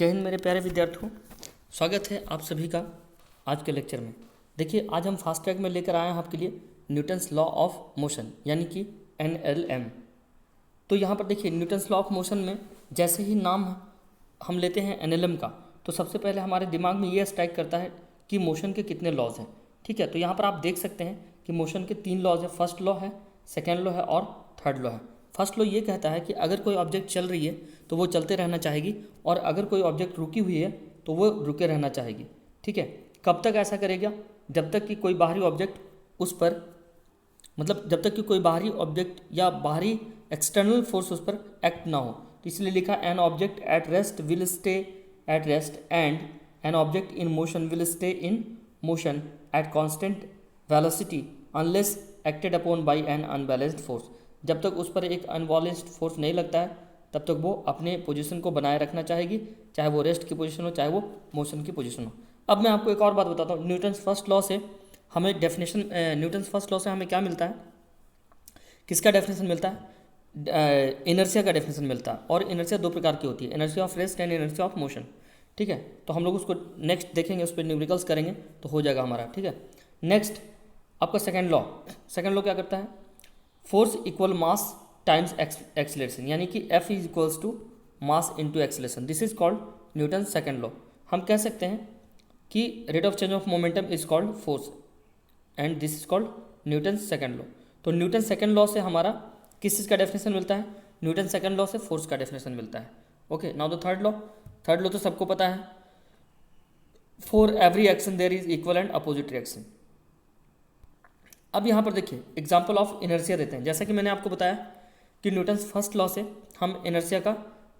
जय हिंद मेरे प्यारे विद्यार्थियों, स्वागत है आप सभी का आज के लेक्चर में। देखिए, आज हम फास्ट ट्रैक में लेकर आए हैं आपके लिए न्यूटन्स लॉ ऑफ मोशन यानी कि NLM। तो यहाँ पर देखिए, न्यूटन्स लॉ ऑफ मोशन में जैसे ही नाम हम लेते हैं NLM का, तो सबसे पहले हमारे दिमाग में ये स्ट्राइक करता है कि मोशन के कितने लॉज हैं। ठीक है, तो यहाँ पर आप देख सकते हैं कि मोशन के 3 लॉज हैं। फर्स्ट लॉ है, सेकेंड लॉ है और थर्ड लॉ है। फर्स्ट लॉ ये कहता है कि अगर कोई ऑब्जेक्ट चल रही है तो वो चलते रहना चाहेगी, और अगर कोई ऑब्जेक्ट रुकी हुई है तो वो रुके रहना चाहेगी। ठीक है, कब तक ऐसा करेगा? जब तक कि कोई बाहरी ऑब्जेक्ट उस पर, मतलब जब तक कि कोई बाहरी ऑब्जेक्ट या बाहरी एक्सटर्नल फोर्स उस पर एक्ट ना हो। तो इसलिए लिखा an object at rest will stay at rest and an object in motion will stay in motion at constant velocity unless acted upon by N unbalanced force. जब तक उस पर एक अनबैलेंस्ड फोर्स नहीं लगता है तब तक वो अपने पोजीशन को बनाए रखना चाहेगी, चाहे वो रेस्ट की पोजीशन हो चाहे वो मोशन की पोजीशन हो। अब मैं आपको एक और बात बताता हूँ। न्यूटन्स फर्स्ट लॉ से हमें डेफिनेशन, न्यूटन्स फर्स्ट लॉ से हमें क्या मिलता है, किसका डेफिनेशन मिलता है? इनर्शिया का डेफिनेशन मिलता है। और इनर्शिया 2 प्रकार की होती है, inertia of rest and inertia of motion. ठीक है, तो हम लोग उसको नेक्स्ट देखेंगे, उस पर न्यूमेरिकल्स करेंगे तो हो जाएगा हमारा। ठीक है, नेक्स्ट आपका सेकेंड लॉ। सेकेंड लॉ क्या करता है? Force equal mass times acceleration, यानी कि F is equals to mass into acceleration. This is called Newton second law. हम कह सकते हैं कि rate of change of momentum is called force and this is called Newton second law. तो Newton second law से हमारा किस चीज़ का डेफिनेशन मिलता है? न्यूटन सेकेंड लॉ से फोर्स का डेफिनेशन मिलता है। Okay, now the third law. Third law तो सबको पता है, for every action there is equal and opposite reaction. अब यहाँ पर देखिए, एग्जाम्पल ऑफ इनर्शिया देते हैं। जैसा कि मैंने आपको बताया कि न्यूटन्स फर्स्ट लॉ से हम इनर्शिया का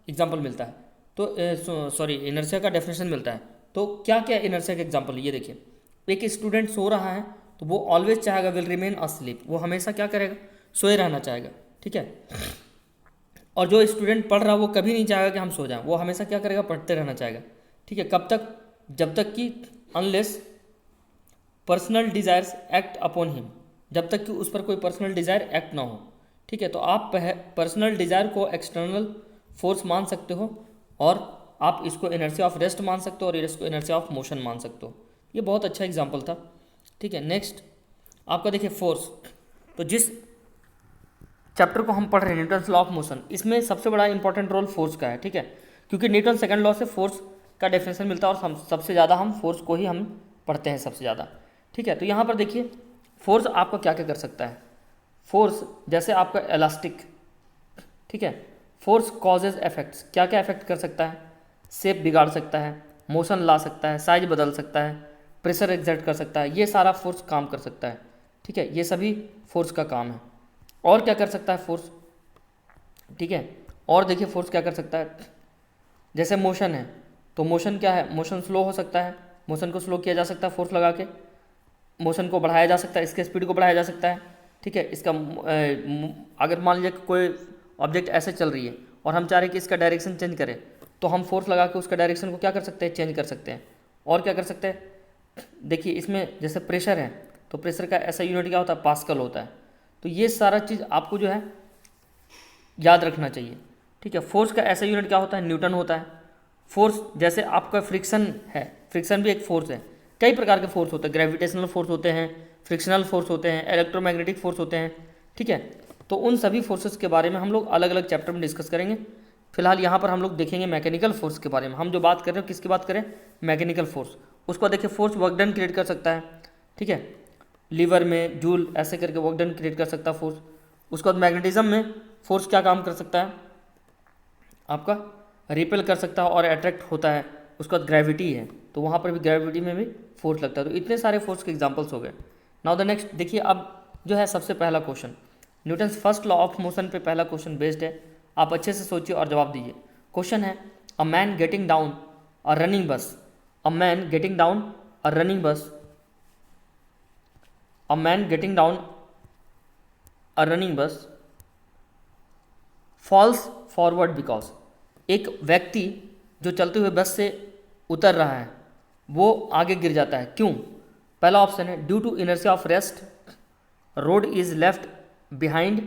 एग्जाम्पल मिलता है, तो सॉरी इनर्शिया का डेफिनेशन मिलता है। तो क्या क्या इनर्शिया का एग्जाम्पल है ये देखिए। एक स्टूडेंट सो रहा है तो वो ऑलवेज चाहेगा, विल रिमेन अस्लीप, वो हमेशा क्या करेगा? सोए रहना चाहेगा। ठीक है, और जो स्टूडेंट पढ़ रहा है वो कभी नहीं चाहेगा कि हम सो जाएं, वो हमेशा क्या करेगा? पढ़ते रहना चाहेगा। ठीक है, कब तक? जब तक कि unless personal desires act upon him, जब तक कि उस पर कोई पर्सनल डिज़ायर एक्ट ना हो। ठीक है, तो आप पर्सनल डिज़ायर को एक्सटर्नल फोर्स मान सकते हो, और आप इसको इनर्शिया ऑफ रेस्ट मान सकते हो, और इसको इनर्शिया ऑफ मोशन मान सकते हो। ये बहुत अच्छा एग्जाम्पल था। ठीक है, नेक्स्ट आपका देखिए फोर्स। तो जिस चैप्टर को हम पढ़ रहे हैं न्यूटन्स लॉ ऑफ मोशन, इसमें सबसे बड़ा इंपॉर्टेंट रोल फोर्स का है। ठीक है, क्योंकि न्यूटन सेकंड लॉ से फोर्स का डेफिनेशन मिलता है, और सबसे ज़्यादा हम फोर्स को ही हम पढ़ते हैं सबसे ज़्यादा। ठीक है, तो यहाँ पर देखिए फोर्स आपका क्या क्या कर सकता है। फोर्स जैसे आपका इलास्टिक, ठीक है, फोर्स कॉजेज इफेक्ट्स, क्या क्या इफेक्ट कर सकता है? शेप बिगाड़ सकता है, मोशन ला सकता है, साइज बदल सकता है, प्रेशर एग्जर्ट कर सकता है, ये सारा फोर्स काम कर सकता है। ठीक है, ये सभी फोर्स का काम है। और क्या कर सकता है फोर्स? ठीक है, और देखिए फोर्स क्या कर सकता है। जैसे मोशन है, तो मोशन क्या है? मोशन स्लो हो सकता है, मोशन को स्लो किया जा सकता है फोर्स लगा के, मोशन को बढ़ाया जा सकता है, इसके स्पीड को बढ़ाया जा सकता है। ठीक है, इसका अगर मान लीजिए कोई ऑब्जेक्ट ऐसे चल रही है और हम चाह रहे हैं कि इसका डायरेक्शन चेंज करें, तो हम फोर्स लगा के उसका डायरेक्शन को क्या कर सकते हैं? चेंज कर सकते हैं। और क्या कर सकते हैं? देखिए इसमें जैसे प्रेशर है, तो प्रेशर का ऐसा यूनिट क्या होता है? पास्कल होता है। तो ये सारा चीज़ आपको जो है याद रखना चाहिए। ठीक है, फोर्स का ऐसा यूनिट क्या होता है? न्यूटन होता है। फोर्स जैसे आपका फ्रिक्शन है, फ्रिक्शन भी एक फोर्स है। कई प्रकार के फोर्स होते हैं, ग्रेविटेशनल फोर्स होते हैं, फ्रिक्शनल फोर्स होते हैं, इलेक्ट्रोमैग्नेटिक फोर्स होते हैं। ठीक है, तो उन सभी फोर्सेस के बारे में हम लोग अलग अलग चैप्टर में डिस्कस करेंगे। फिलहाल यहाँ पर हम लोग देखेंगे मैकेनिकल फोर्स के बारे में। हम जो बात कर रहे हैं किसकी बात करें? Mechanical force. उसको देखिए, फोर्स वर्क डन क्रिएट कर सकता है। ठीक है, लीवर में जूल ऐसे करके वर्क डन क्रिएट कर सकता है फोर्स। उसके बाद मैग्नेटिज्म में फोर्स क्या काम कर सकता है? आपका रिपेल कर सकता है और अट्रैक्ट होता है। उसके बाद ग्रेविटी है, तो वहाँ पर भी ग्रेविटी में भी फोर्स लगता है। तो इतने सारे फोर्स के एग्जांपल्स हो गए। नाउ द नेक्स्ट देखिए, अब जो है सबसे पहला question Newton's first law of motion पे पहला क्वेश्चन बेस्ड है। आप अच्छे से सोचिए और जवाब दीजिए। क्वेश्चन है, a man getting down a running bus, a man getting down a running bus, a man getting down a running bus falls forward because, एक व्यक्ति जो चलते हुए बस से उतर रहा है वो आगे गिर जाता है, क्यों? पहला ऑप्शन है due to inertia of rest, road is left behind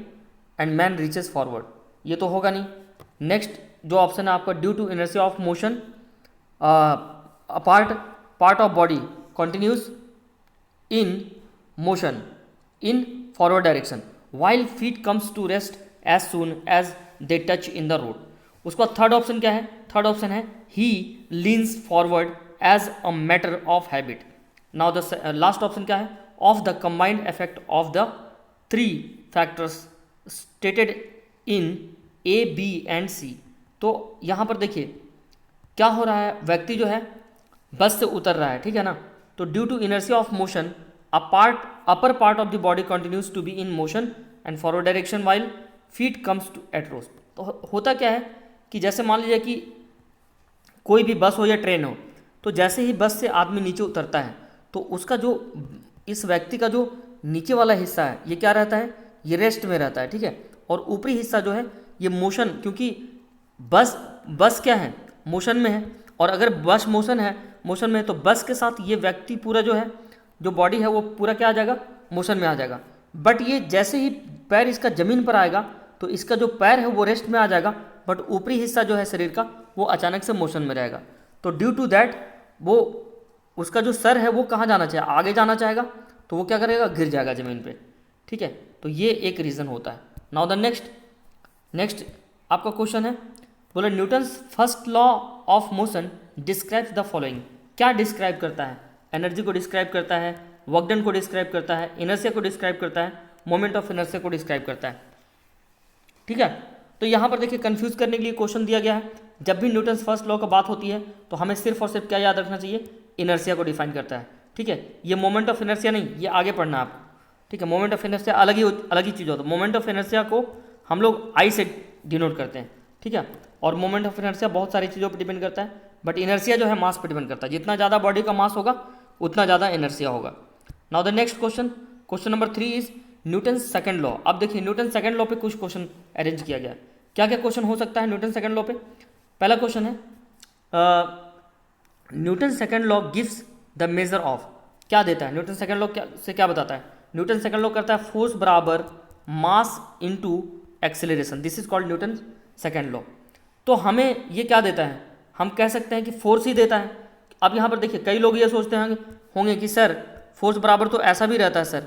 and man reaches forward, ये तो होगा नहीं। नेक्स्ट जो ऑप्शन है आपका due to inertia of motion, part of body continues in motion in forward direction while feet comes to rest as soon as they touch in the road। उसका third option क्या है? Third option है he leans forward as a matter of habit। now the last option क्या है? of the combined effect of the three factors stated in A, B and C। तो यहाँ पर देखिए क्या हो रहा है, व्यक्ति जो है बस से उतर रहा है, ठीक है ना। तो due to inertia of motion upper part of the body continues to be in motion and forward direction while feet comes to at rest. तो होता क्या है कि जैसे मान लीजिए कि कोई भी बस हो या ट्रेन हो, तो जैसे ही बस से आदमी नीचे उतरता है तो उसका जो इस व्यक्ति का जो नीचे वाला हिस्सा है ये क्या रहता है, ये रेस्ट में रहता है, ठीक है। और ऊपरी हिस्सा जो है ये मोशन, क्योंकि बस क्या है, मोशन में है। और अगर बस मोशन में है तो बस के साथ ये व्यक्ति पूरा जो है, जो बॉडी है वो पूरा क्या आ जाएगा, मोशन में आ जाएगा। बट ये जैसे ही पैर इसका ज़मीन पर आएगा तो इसका जो पैर है वो रेस्ट में आ जाएगा, बट ऊपरी हिस्सा जो है शरीर का वो अचानक से मोशन में रहेगा। तो ड्यू टू दैट वो उसका जो सर है वो कहाँ जाना चाहिए, आगे जाना चाहेगा, तो वो क्या करेगा, गिर जाएगा ज़मीन पे, ठीक है। तो ये एक रीज़न होता है। नाउ द नेक्स्ट आपका क्वेश्चन है, बोला Newton's first law of motion describes the following. क्या डिस्क्राइब करता है? एनर्जी को डिस्क्राइब करता है, वर्क डन को डिस्क्राइब करता है, इनर्शिया को डिस्क्राइब करता है, मोमेंट ऑफ इनर्शिया को डिस्क्राइब करता है, ठीक है। तो यहाँ पर देखिए कंफ्यूज करने के लिए क्वेश्चन दिया गया है। जब भी न्यूटन्स फर्स्ट लॉ का बात होती है तो हमें सिर्फ और सिर्फ क्या याद रखना चाहिए, इनर्शिया को डिफाइन करता है, ठीक है। ये मोमेंट ऑफ इनर्शिया नहीं, ये आगे पढ़ना है आपको, ठीक है। मोमेंट ऑफ इनर्शिया अलग ही चीज़ होता है। मोमेंट ऑफ इनर्शिया को हम लोग आई से डिनोट करते हैं, ठीक है। और मोमेंट ऑफ इनर्शिया बहुत सारी चीज़ों पर डिपेंड करता है, बट इनर्शिया जो है मास पर डिपेंड करता है। जितना ज़्यादा बॉडी का मास होगा उतना ज़्यादा इनर्शिया होगा। Now the next question number 3 is Newton second law. अब देखिए न्यूटन सेकंड लॉ पे कुछ क्वेश्चन अरेंज किया गया है। क्या क्या क्वेश्चन हो सकता है न्यूटन सेकंड लॉ पे? पहला क्वेश्चन है Newton second law gives the measure of. क्या देता है न्यूटन सेकंड लॉ, क्या बताता है? न्यूटन सेकंड लॉ करता है फोर्स बराबर mass into acceleration. This is called Newton second law. तो हमें ये क्या देता है, हम कह सकते हैं कि फोर्स ही देता है। अब यहाँ पर देखिए कई लोग ये सोचते होंगे कि सर फोर्स बराबर तो ऐसा भी रहता है सर,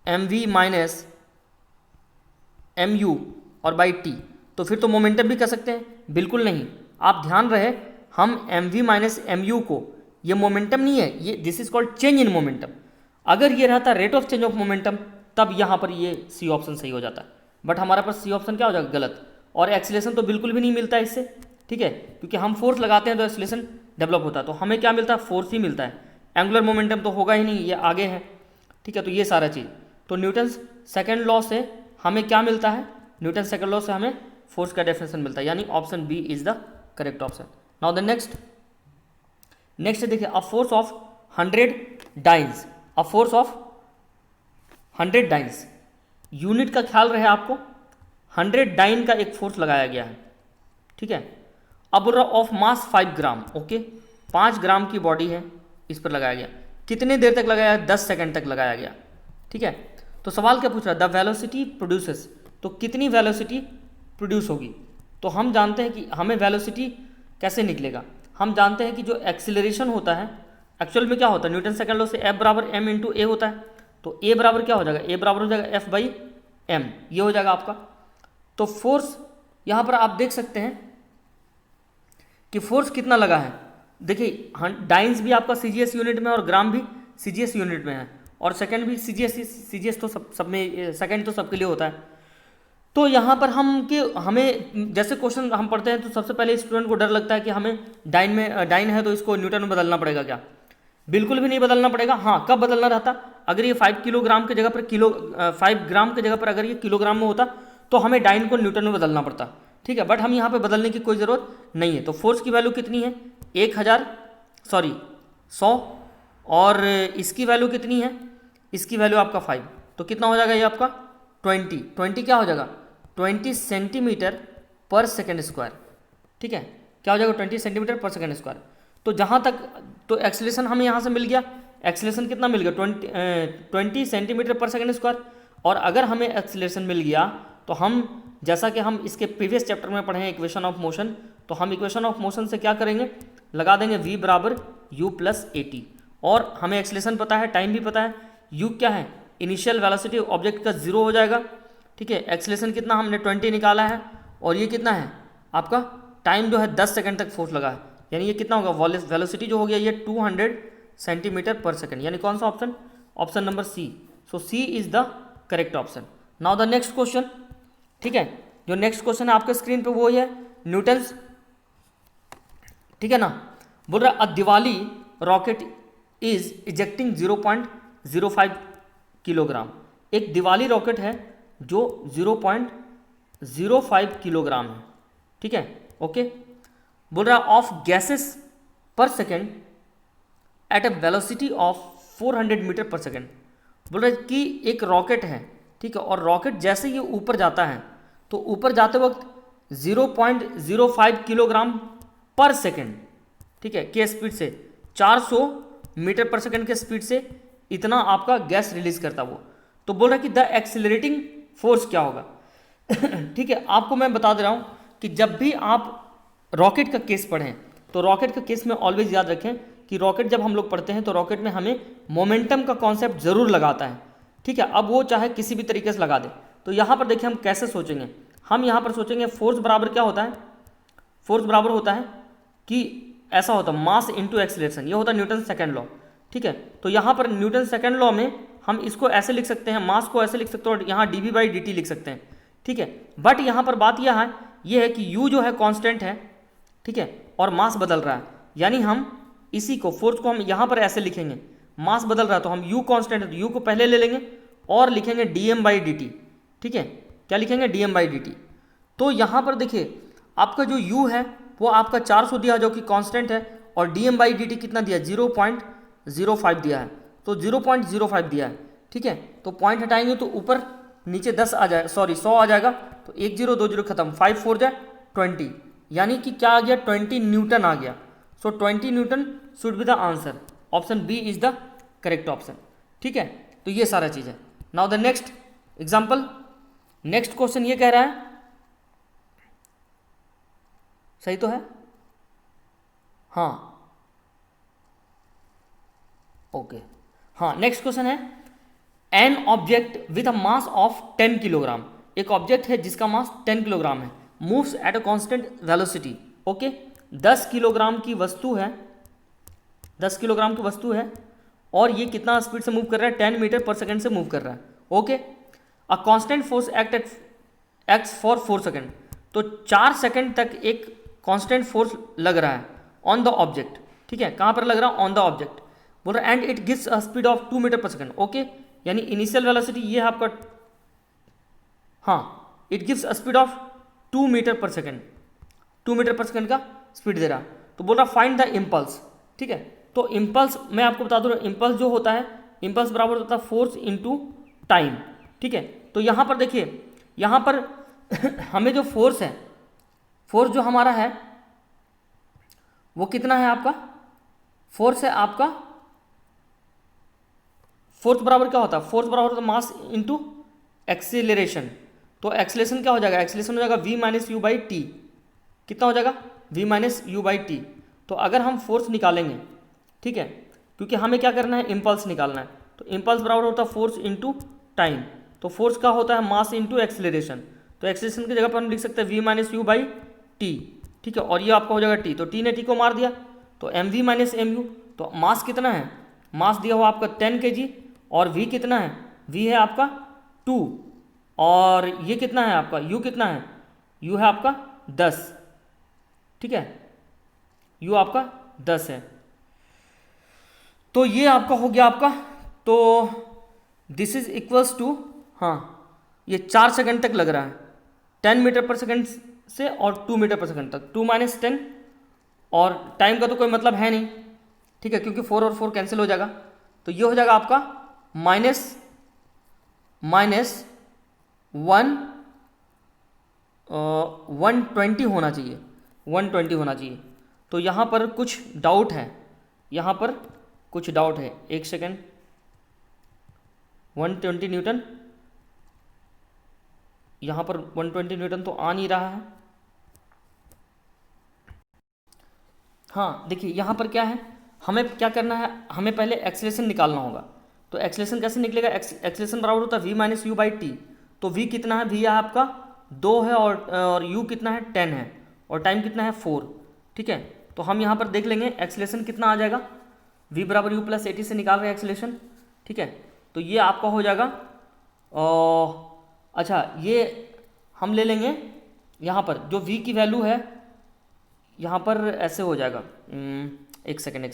mv माइनस mu और बाई t, तो फिर तो मोमेंटम भी कह सकते हैं। बिल्कुल नहीं, आप ध्यान रहे, हम mv माइनस mu को, ये मोमेंटम नहीं है, ये this is called change in momentum. अगर ये रहता rate of change of momentum तब यहाँ पर ये सी ऑप्शन सही हो जाता है, बट हमारे पास सी ऑप्शन क्या हो जाएगा, गलत। और एक्सीलरेशन तो बिल्कुल भी नहीं मिलता है इससे, ठीक है, क्योंकि हम फोर्स लगाते हैं तो एक्सीलरेशन डेवलप होता है। तो हमें क्या मिलता है, फोर्स ही मिलता है। एंगुलर मोमेंटम तो होगा ही नहीं, ये आगे है, ठीक है। तो ये सारा चीज़, तो न्यूटन सेकंड लॉ से हमें क्या मिलता है, न्यूटन सेकंड लॉ से हमें फोर्स का डेफिनेशन मिलता है, यानी option B is the correct option. Now the next देखिए, a force of 100 dynes, a force of 100 dynes, unit का ख्याल रहे आपको, 100 डाइन का एक फोर्स लगाया गया है, ठीक है। अब ऑफ मास 5 ग्राम, ओके, 5 ग्राम की बॉडी है, इस पर लगाया गया। कितने देर तक लगाया गया, 10 सेकंड तक लगाया गया, ठीक है। तो सवाल क्या पूछ रहा है, द वेलोसिटी प्रोड्यूसेस, तो कितनी वेलोसिटी प्रोड्यूस होगी। तो हम जानते हैं कि हमें वेलोसिटी कैसे निकलेगा, हम जानते हैं कि जो एक्सीलरेशन होता है एक्चुअल में क्या होता है, न्यूटन सेकंड लॉ से F बराबर m इंटू ए होता है। तो A बराबर क्या हो जाएगा, A बराबर हो जाएगा F बाई m, ये हो जाएगा आपका। तो फोर्स यहाँ पर आप देख सकते हैं कि फोर्स कितना लगा है। देखिए डाइन्स भी आपका CGS यूनिट में और ग्राम भी CGS यूनिट में है, और सेकंड भी CGS तो सब में, सेकंड तो सबके लिए होता है। तो यहाँ पर हमें जैसे क्वेश्चन हम पढ़ते हैं तो सबसे पहले स्टूडेंट को डर लगता है कि हमें डाइन है तो इसको न्यूटन में बदलना पड़ेगा क्या। बिल्कुल भी नहीं बदलना पड़ेगा। हाँ, कब बदलना रहता, अगर ये 5 किलोग्राम की जगह पर 5 ग्राम की जगह पर अगर ये किलोग्राम में होता तो हमें डाइन को न्यूटन में बदलना पड़ता, ठीक है। बट हम यहाँ पे बदलने की कोई ज़रूरत नहीं है। तो फोर्स की वैल्यू कितनी है, 100, और इसकी वैल्यू कितनी है, इसकी वैल्यू आपका 5, तो कितना हो जाएगा ये आपका 20 क्या हो जाएगा, 20 सेंटीमीटर पर सेकेंड स्क्वायर, ठीक है। क्या हो जाएगा, 20 सेंटीमीटर पर सेकेंड स्क्वायर। तो जहाँ तक तो एक्सीलरेशन हमें यहाँ से मिल गया, एक्सीलरेशन कितना मिल गया, 20 सेंटीमीटर पर सेकेंड स्क्वायर। और अगर हमें एक्सीलरेशन मिल गया तो हम, जैसा कि हम इसके प्रीवियस चैप्टर में पढ़े हैं इक्वेशन ऑफ मोशन, तो हम इक्वेशन ऑफ मोशन से क्या करेंगे, लगा देंगे v बराबर u प्लस ए टी, और हमें एक्सलेशन पता है, टाइम भी पता है। u क्या है, इनिशियल वेलोसिटी ऑब्जेक्ट का 0 हो जाएगा, ठीक है। एक्सलेशन कितना हमने 20 निकाला है, और ये कितना है आपका टाइम जो है 10 सेकंड तक फोर्स लगा है, यानी ये कितना होगा, वेलोसिटी जो हो गया ये 200 सेंटीमीटर पर सेकंड, यानी कौन सा option, option number C. So C is the correct option. Now the next question, ठीक है, जो नेक्स्ट क्वेश्चन है आपके स्क्रीन पे वो है न्यूटन्स, ठीक है ना। बोल रहा a Diwali rocket is ejecting 0.05 kilogram. एक दिवाली रॉकेट है जो 0.05 किलोग्राम है, ठीक है, ओके। बोल रहा of gases per second at a velocity of 400 meter per second. बोल रहा है कि एक रॉकेट है, ठीक है, और रॉकेट जैसे ये ऊपर जाता है तो ऊपर जाते वक्त 0.05 किलोग्राम पर सेकेंड, ठीक है, के स्पीड से 400 मीटर पर सेकेंड के स्पीड से इतना आपका गैस रिलीज करता वो। तो बोल रहा है कि द एक्सिलरेटिंग फोर्स क्या होगा। ठीक है, आपको मैं बता दे रहा हूं कि जब भी आप रॉकेट का केस पढ़ें तो रॉकेट का केस में ऑलवेज याद रखें कि रॉकेट जब हम लोग पढ़ते हैं तो रॉकेट में हमें मोमेंटम का कॉन्सेप्ट जरूर लगाता है, ठीक है। अब वो चाहे किसी भी तरीके से लगा दे। तो यहाँ पर देखिए हम कैसे सोचेंगे, हम यहाँ पर सोचेंगे फोर्स बराबर क्या होता है, फोर्स बराबर होता है कि ऐसा होता है मास इंटू एक्सीलरेशन, ये होता है न्यूटन सेकेंड लॉ, ठीक है। तो यहाँ पर न्यूटन सेकेंड लॉ में हम इसको ऐसे लिख सकते हैं, मास को ऐसे लिख सकते हैं और यहाँ dv बाई dt लिख सकते हैं, ठीक है। बट यहाँ पर बात यह है कि u जो है कांस्टेंट है, ठीक है, और मास बदल रहा है, यानी हम इसी को फोर्स को हम यहाँ पर ऐसे लिखेंगे, मास बदल रहा है तो हम u कांस्टेंट है तो u को पहले ले लेंगे और लिखेंगे dm बाई dt, ठीक है, क्या लिखेंगे dm बाई dt। तो यहाँ पर देखिए आपका जो u है वो आपका 400 दिया जो कि कांस्टेंट है, और dm बाई dt कितना दिया 0.05 दिया है, तो 0.05 दिया है, ठीक है। तो पॉइंट हटाएंगे तो ऊपर नीचे 10 आ जाएगा, सॉरी 100 आ जाएगा, तो 1 0 2 0 खत्म, 5 4 जाए 20, यानी कि क्या आ गया 20 न्यूटन आ गया। So 20 newton should be the answer, option B is the correct option, ठीक है। तो ये सारा चीज़ है। Now the next example, next question ये कह रहा है, सही तो है, हाँ ओके, हाँ नेक्स्ट क्वेश्चन है an object with a mass of 10 kilogram. एक ऑब्जेक्ट है जिसका मास 10 किलोग्राम है, moves at a constant velocity, okay. 10 kilogram की वस्तु है, 10 किलोग्राम की वस्तु है और ये कितना स्पीड से मूव कर रहा है, 10 मीटर पर सेकंड से मूव कर रहा है, okay. A constant force acts for 4 second, तो 4 सेकंड तक एक कांस्टेंट फोर्स लग रहा है ऑन द ऑब्जेक्ट, ठीक है, कहाँ पर लग रहा है, ऑन द ऑब्जेक्ट। बोल रहा है and it gives a speed of 2 meter per second, okay, यानी इनिशियल वेलोसिटी ये है आपका, हाँ, it gives a speed of 2 meter per second, 2 meter per second का स्पीड दे रहा। तो बोल रहा फाइंड द इम्पल्स, ठीक है। तो इम्पल्स मैं आपको बता दूँ, इम्पल्स जो होता है, इम्पल्स बराबर होता है फोर्स इंटू टाइम, ठीक है। तो यहाँ पर देखिए, यहाँ पर हमें जो फोर्स है, फोर्स जो हमारा है वो कितना है आपका, फोर्स है आपका, फोर्स बराबर क्या होता है, फोर्स बराबर होता है मास इंटू एक्सीलरेशन। तो एक्सीलरेशन क्या हो जाएगा, एक्सीलरेशन हो जाएगा v minus you by T, कितना हो जाएगा v minus you by T. तो अगर हम फोर्स निकालेंगे, ठीक है, क्योंकि हमें क्या करना है, इम्पल्स निकालना है, तो इम्पल्स बराबर होता है फोर्स इंटू टाइम। तो फोर्स का होता है मास इंटू एक्सीलरेशन, तो एक्सीलरेशन की जगह पर हम लिख सकते हैं v minus you by T, ठीक है, और ये आपका हो जाएगा t, तो t ने t को मार दिया तो M V minus M U. तो मास कितना है, मास दिया हुआ आपका 10 kg, और v कितना है, v है आपका 2, और ये कितना है आपका u कितना है, u है आपका 10, ठीक है, u आपका 10 है। तो ये आपका हो गया आपका, तो दिस इज इक्वल्स टू, हाँ ये 4 सेकंड तक लग रहा है, 10 मीटर पर सेकंड से और 2 मीटर पर सेकंड तक, 2 माइनस 10, और टाइम का तो कोई मतलब है नहीं, ठीक है, क्योंकि 4 और 4 कैंसिल हो जाएगा। तो ये हो जाएगा आपका माइनस 120 होना चाहिए, 120 होना चाहिए। तो यहाँ पर कुछ डाउट है, यहाँ पर कुछ डाउट है, एक सेकेंड, 120 न्यूटन, यहाँ पर 120 न्यूटन तो आ नहीं रहा है, हाँ देखिए यहाँ पर क्या है, हमें क्या करना है, हमें पहले एक्सेलेरेशन निकालना होगा। तो एक्सेलेरेशन कैसे निकलेगा, एक्सेलेरेशन बराबर होता है v minus you by T. तो v कितना है, v है आपका 2 है और u कितना है 10 है और टाइम कितना है 4। ठीक है, तो हम यहाँ पर देख लेंगे एक्सेलेरेशन कितना आ जाएगा, v बराबर यू प्लस 80 से निकाल रहे हैं एक्सेलेरेशन। ठीक है, तो ये आपका हो जाएगा अच्छा ये हम ले लेंगे यहाँ पर जो v की वैल्यू है, यहाँ पर ऐसे हो जाएगा, एक सेकेंड,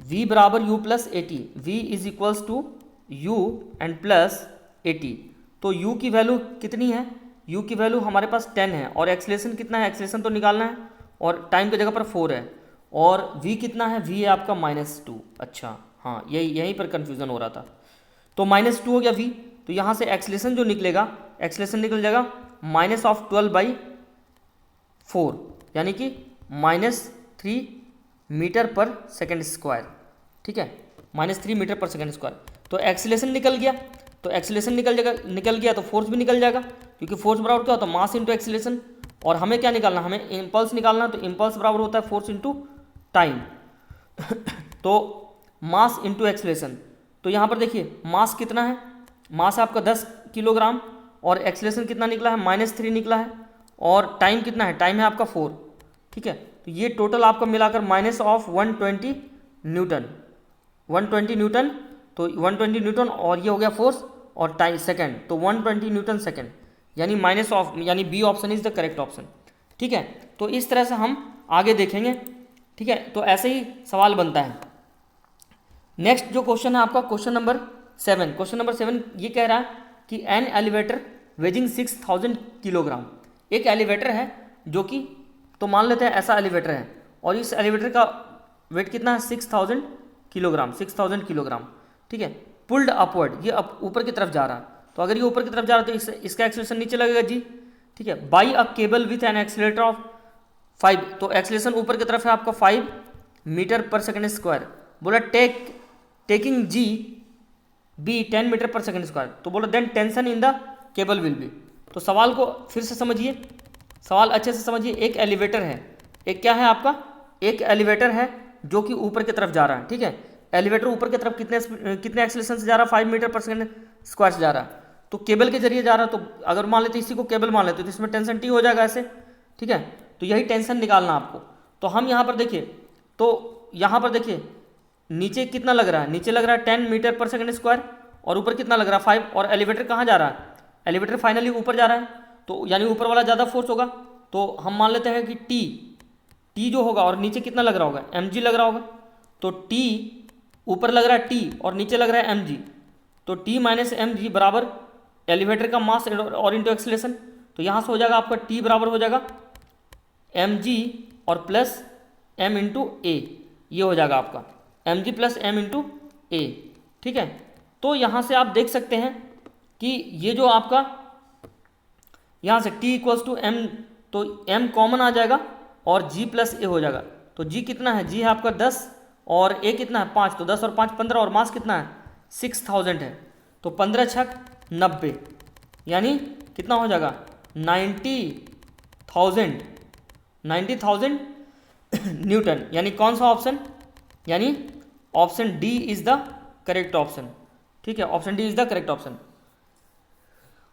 v बराबर u plus 80, v is equals to u and plus 80। तो u की वैल्यू कितनी है, u की वैल्यू हमारे पास 10 है और एक्सेलेरेशन कितना है, एक्सेलेरेशन तो निकालना है और टाइम की जगह पर 4 है और v कितना है, v है आपका -2। अच्छा हाँ, यहीं पर कन्फ्यूज़न हो रहा था। तो -2 हो गया v, तो यहाँ से एक्सेलेरेशन जो निकलेगा, एक्सेलेरेशन निकल जाएगा -12/4 यानी कि -3 मीटर पर सेकेंड स्क्वायर। ठीक है, -3 मीटर पर सेकेंड स्क्वायर। तो एक्सेलेरेशन निकल गया, तो एक्सेलेरेशन निकल गया तो फोर्स भी निकल जाएगा, क्योंकि फोर्स बराबर क्या होता है, मास इंटू एक्सेलेरेशन। और हमें क्या निकालना, हमें इम्पल्स निकालना, तो इम्पल्स बराबर होता है फोर्स इंटू टाइम। तो मास इंटू एक्सेलेरेशन, तो यहाँ पर देखिए मास कितना है, मास आपका 10 किलोग्राम और एक्सेलेरेशन कितना निकला है, -3 निकला है और टाइम कितना है, टाइम है आपका 4। ठीक है, तो ये टोटल आपका मिलाकर -120 न्यूटन, 120 न्यूटन। तो 120 न्यूटन और ये हो गया फोर्स और टाइम सेकेंड, तो 120 न्यूटन सेकेंड यानी B option is the correct option. ठीक है, तो इस तरह से हम आगे देखेंगे। ठीक है, तो ऐसे ही सवाल बनता है। नेक्स्ट जो क्वेश्चन है आपका क्वेश्चन नंबर 7 ये कह रहा है कि एन एलिवेटर वेजिंग 6000 किलोग्राम, एक एलिवेटर है जो कि, तो मान लेते हैं ऐसा एलिवेटर है और इस एलिवेटर का वेट कितना है 6000 किलोग्राम। ठीक है, पुल्ड अपवर्ड, ये ऊपर की तरफ जा रहा है। तो अगर ये ऊपर की तरफ जा रहा है तो इसका एक्सेलरेशन नीचे लगेगा जी। ठीक है, by a cable with an accelerator of 5, तो एक्सेलरेशन ऊपर की तरफ है आपका 5 मीटर पर सेकेंड स्क्वायर। बोला taking G be 10 meter per second square, तो बोला then tension in the cable will be. तो सवाल को फिर से समझिए, सवाल अच्छे से समझिए। एक एलिवेटर है, एक क्या है आपका, एक एलिवेटर है जो कि ऊपर की तरफ जा रहा है। ठीक है, एलिवेटर ऊपर की तरफ कितने एक्सेलरेशन से जा रहा है, 5 मीटर पर सेकेंड स्क्वायर से जा रहा है। तो केबल के जरिए जा रहा है, तो अगर मान लेते इसी को केबल मान लेते तो इसमें टेंशन टी हो जाएगा ऐसे। ठीक है, तो यही टेंशन निकालना आपको। तो हम यहाँ पर देखिए, तो यहाँ पर देखिए नीचे कितना लग रहा है, नीचे लग रहा है 10 मीटर पर सेकेंड स्क्वायर और ऊपर कितना लग रहा है 5, और एलिवेटर कहाँ जा रहा है, एलिवेटर फाइनली ऊपर जा रहा है, तो यानी ऊपर वाला ज़्यादा फोर्स होगा। तो हम मान लेते हैं कि टी जो होगा और नीचे कितना लग रहा होगा, mg लग रहा होगा। तो टी ऊपर लग रहा है टी और नीचे लग रहा है mg, तो टी माइनस mg बराबर एलिवेटर का मास और इंटू एक्सेलरेशन। तो यहाँ से हो जाएगा आपका टी बराबर हो जाएगा mg और प्लस m इंटू ए, ये हो जाएगा आपका mg प्लस m इंटू ए। ठीक है, तो यहाँ से आप देख सकते हैं कि ये जो आपका यहाँ से t इक्वल्स टू m, तो m कॉमन आ जाएगा और g प्लस ए हो जाएगा। तो g कितना है, g है आपका 10 और a कितना है 5, तो 10 और 5 15 और मास कितना है 6000 है। तो 15 छक 90 यानी कितना हो जाएगा 90,000 न्यूटन। यानी कौन सा ऑप्शन, यानी option D is the correct option. ठीक है, option D is the correct option.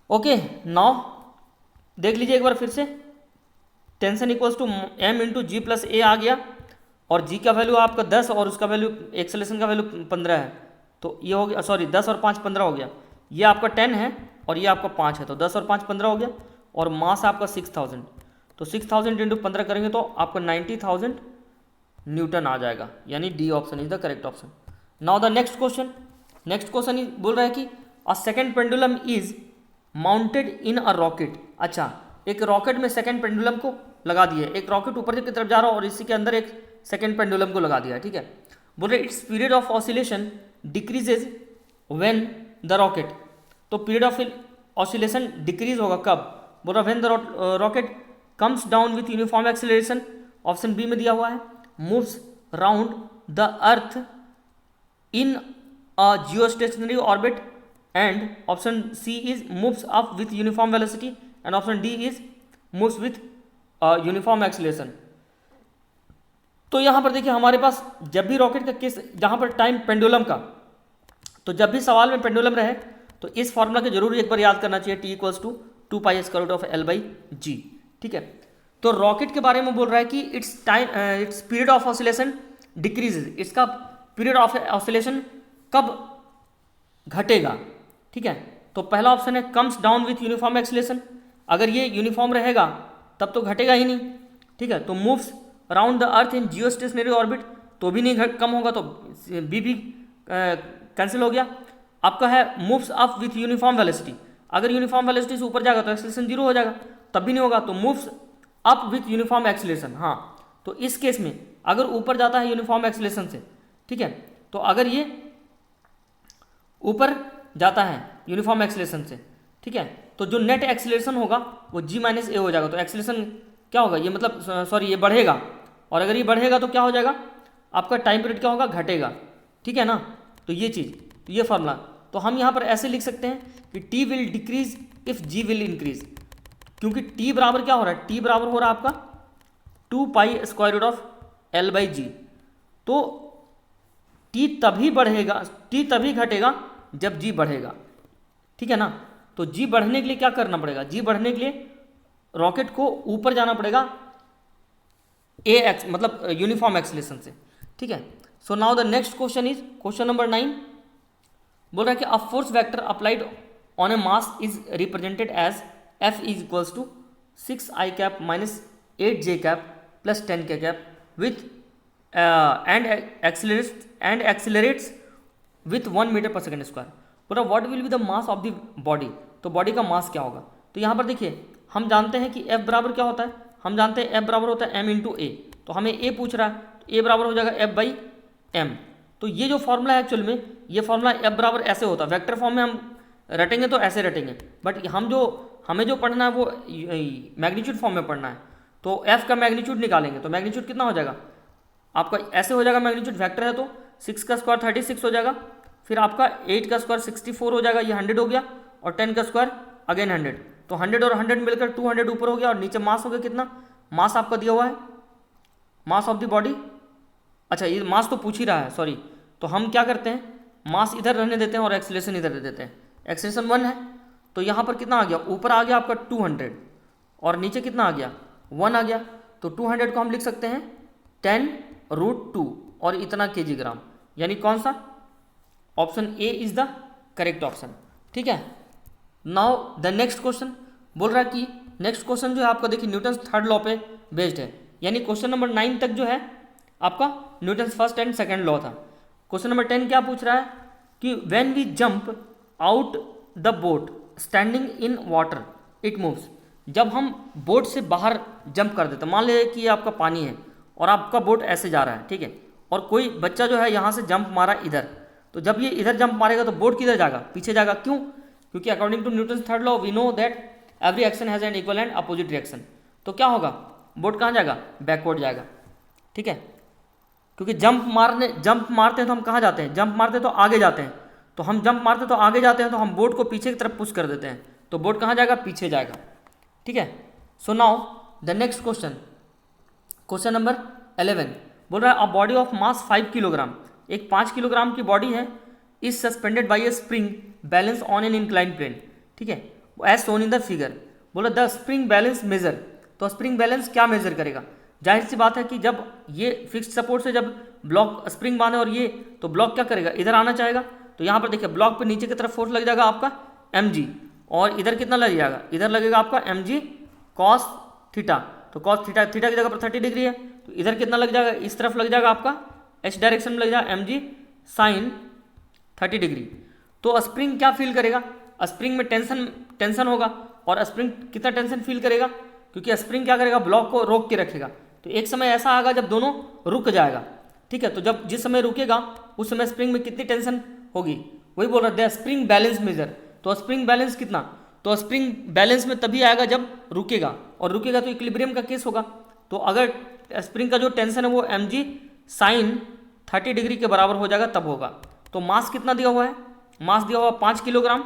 Okay, now देख लीजिए एक बार फिर से, tension equals to m into G plus A आ गया और g का वैल्यू आपका 10 और उसका वैल्यू एक्सेलरेशन का वैल्यू 15 है। तो ये हो गया, सॉरी 10 और 5 15 हो गया, ये आपका 10 है और ये आपका 5 है, तो 10 और 5 15 हो गया और मास आपका 6000। तो 6000 इंटू 15 करेंगे तो आपका 90,000 न्यूटन आ जाएगा, यानी D option is the correct option. Now the next question बोल रहा है कि a second pendulum is mounted in a rocket. अच्छा, एक रॉकेट में सेकेंड पेंडुलम को लगा दिया, एक रॉकेट ऊपर की तरफ जा रहा है और इसी के अंदर एक सेकेंड पेंडुलम को लगा दिया। ठीक है, बोल रहे its period of oscillation decreases when the rocket, तो पीरियड ऑफ ऑसिलेशन डिक्रीज होगा कब, बोल रहा when the rocket comes down with uniform acceleration, option B में दिया हुआ है, moves round the earth in a geostationary orbit, and option C is moves up with uniform velocity and option D is moves with uniform acceleration. तो यहाँ पर देखिए हमारे पास जब भी रॉकेट का केस, जहाँ पर टाइम पेंडुलम का, तो जब भी सवाल में पेंडुलम रहे तो इस फॉर्मूला के जरूर एक बार याद करना चाहिए, T इक्वल्स टू 2π√L/g। ठीक है, तो रॉकेट के बारे में बोल रहा है कि it's period of oscillation decreases, इसका पीरियड ऑफ ऑसिलेशन कब घटेगा। ठीक है, तो पहला ऑप्शन है comes down with uniform acceleration, अगर ये यूनिफॉर्म रहेगा तब तो घटेगा ही नहीं। ठीक है, तो moves around the earth in Jio stationery orbit, तो भी नहीं कम होगा, तो बी भी कैंसिल हो गया। आपका है moves up with uniform velocity, अगर यूनिफॉर्म वेलोसिटी से ऊपर जाएगा तो एक्सीलरेशन जीरो हो जाएगा, तब भी नहीं होगा। तो moves up with uniform acceleration, हाँ, तो इस केस में अगर ऊपर जाता है यूनिफॉर्म एक्सीलरेशन से, ठीक है, तो अगर ये ऊपर जाता है यूनिफॉर्म एक्सीलरेशन से, ठीक है, तो जो नेट एक्सीलरेशन होगा वो g-a हो जाएगा। तो एक्सीलरेशन क्या होगा, ये मतलब सॉरी ये बढ़ेगा, और अगर ये बढ़ेगा तो क्या हो जाएगा, आपका टाइम पीरियड क्या होगा, घटेगा। ठीक है ना, तो ये चीज़, तो ये फॉर्मूला, तो हम यहाँ पर ऐसे लिख सकते हैं कि t will decrease if g will increase, क्योंकि t बराबर क्या हो रहा है, t बराबर हो रहा है आपका 2π√L/g। तो t तभी बढ़ेगा, t तभी घटेगा जब g बढ़ेगा। ठीक है ना, तो g बढ़ने के लिए क्या करना पड़ेगा, g बढ़ने के लिए रॉकेट को ऊपर जाना पड़ेगा ax मतलब यूनिफॉर्म एक्सीलरेशन से। ठीक है, so now the next question is question number 9, बोल रहा है कि a force vector applied on a mass is represented as F is equals to 6i cap minus 8j cap plus 10k cap with and accelerates with 1 metre per second square. पूरा what will be the mass of the body, तो body का mass क्या होगा। तो यहाँ पर देखिए हम जानते हैं कि F बराबर क्या होता है, हम जानते हैं F बराबर होता है m इंटू ए, तो हमें A पूछ रहा है, तो A बराबर हो जाएगा F/m। तो ये जो फॉर्मूला है एक्चुअल में, ये फॉर्मूला F बराबर ऐसे होता है, वेक्टर फॉर्म में हम रटेंगे तो ऐसे रटेंगे, बट हमें जो पढ़ना है वो मैग्नीट्यूड फॉर्म में पढ़ना है। तो F का मैग्नीट्यूड निकालेंगे तो मैग्नीट्यूड कितना हो जाएगा आपका, ऐसे हो जाएगा मैग्नीट्यूड, वेक्टर है तो 6 का स्क्वायर 36 हो जाएगा, फिर आपका 8 का स्क्वायर 64 हो जाएगा, ये 100 हो गया, और 10 का स्क्वायर अगेन 100, तो 100 और 100 मिलकर 200 ऊपर हो गया, और नीचे मास हो गया कितना, मास आपका दिया हुआ है, मास ऑफ द बॉडी। अच्छा ये मास तो पूछ ही रहा है, सॉरी, तो हम क्या करते हैं, मास इधर रहने देते हैं और एक्सीलरेशन इधर दे देते हैं। एक्सीलरेशन 1 है, तो यहाँ पर कितना आ गया, ऊपर आ गया आपका 200, और नीचे कितना आ गया 1 आ गया, तो 200 को हम लिख सकते हैं 10√2 और इतना kg, यानी कौन सा, option A is the correct option. ठीक है, नाउ द नेक्स्ट क्वेश्चन, बोल रहा है कि नेक्स्ट क्वेश्चन जो है आपका देखिए न्यूटन थर्ड लॉ पे बेस्ड है, यानी क्वेश्चन नंबर 9 तक जो है आपका Newton first and second law था। क्वेश्चन नंबर 10 क्या पूछ रहा है कि when we jump out the boat standing in water it moves, जब हम बोट से बाहर जंप कर देते, मान लीजिए कि ये आपका पानी है और आपका बोट ऐसे जा रहा है, ठीक है, और कोई बच्चा जो है यहाँ से जंप मारा इधर, तो जब ये इधर जंप मारेगा तो बोट किधर जाएगा, पीछे जाएगा, क्यों, क्योंकि according to Newton third law we know that every action has an equal and opposite reaction, तो क्या होगा, बोट कहाँ जाएगा, बैकवर्ड जाएगा। ठीक है, क्योंकि जंप मारते हैं तो हम कहाँ जाते हैं, जंप मारते हैं तो आगे जाते हैं, तो हम जंप मारते तो आगे जाते हैं, तो हम बोट को पीछे की तरफ पुश कर देते हैं, तो बोट कहाँ जाएगा, पीछे जाएगा। ठीक है, so now the next question, question number 11 बोल रहा है a body of mass 5 kilogram, एक 5 किलोग्राम की बॉडी है, is suspended by a spring balance on an incline plane. ठीक है, as shown in the figure, बोला द स्प्रिंग बैलेंस मेजर, तो स्प्रिंग बैलेंस क्या मेजर करेगा, जाहिर सी बात है कि जब ये फिक्स्ड सपोर्ट से जब ब्लॉक स्प्रिंग बांधे और ये, तो ब्लॉक क्या करेगा, इधर आना चाहेगा, तो यहाँ पर देखिए ब्लॉक पे नीचे की तरफ फोर्स लग जाएगा आपका mg, और इधर कितना लग जाएगा, इधर लगेगा आपका mg cos थीटा, तो cos थीटा की जगह पर 30 डिग्री है, तो इधर कितना लग जाएगा, इस तरफ लग जाएगा आपका h डायरेक्शन में लग जाएगा mg sin 30 डिग्री। तो स्प्रिंग क्या फील करेगा, स्प्रिंग में टेंशन होगा, और स्प्रिंग कितना टेंशन फील करेगा, क्योंकि स्प्रिंग क्या करेगा, ब्लॉक को रोक के रखेगा, तो एक समय ऐसा आएगा जब दोनों रुक जाएगा। ठीक है, तो जब जिस समय रुकेगा उस समय स्प्रिंग में कितनी टेंशन होगी, वही बोल रहे थे स्प्रिंग बैलेंस मेजर, तो स्प्रिंग बैलेंस कितना, तो स्प्रिंग बैलेंस में तभी आएगा जब रुकेगा, और रुकेगा तो इक्विलिब्रियम का केस होगा, तो अगर स्प्रिंग का जो टेंशन है वो mg sin 30 डिग्री के बराबर हो जाएगा तब होगा। तो मास कितना दिया हुआ है, मास दिया हुआ 5 किलोग्राम,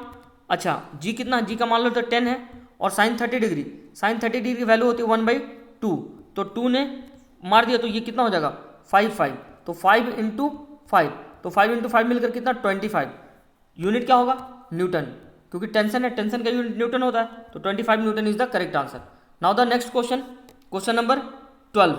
अच्छा g कितना, g का मान लो तो 10 है, और sin 30 डिग्री, sin 30 डिग्री की वैल्यू होती है 1/2, तो 2 ने मार दिया तो ये कितना हो जाएगा 5 तो 5 इंटू 5, तो 5 इंटू 5 मिलकर कितना 25। यूनिट क्या होगा न्यूटन, क्योंकि टेंशन है, टेंशन का यूनिट न्यूटन होता है, तो 25 newton is the correct answer. Now the next question, question number 12।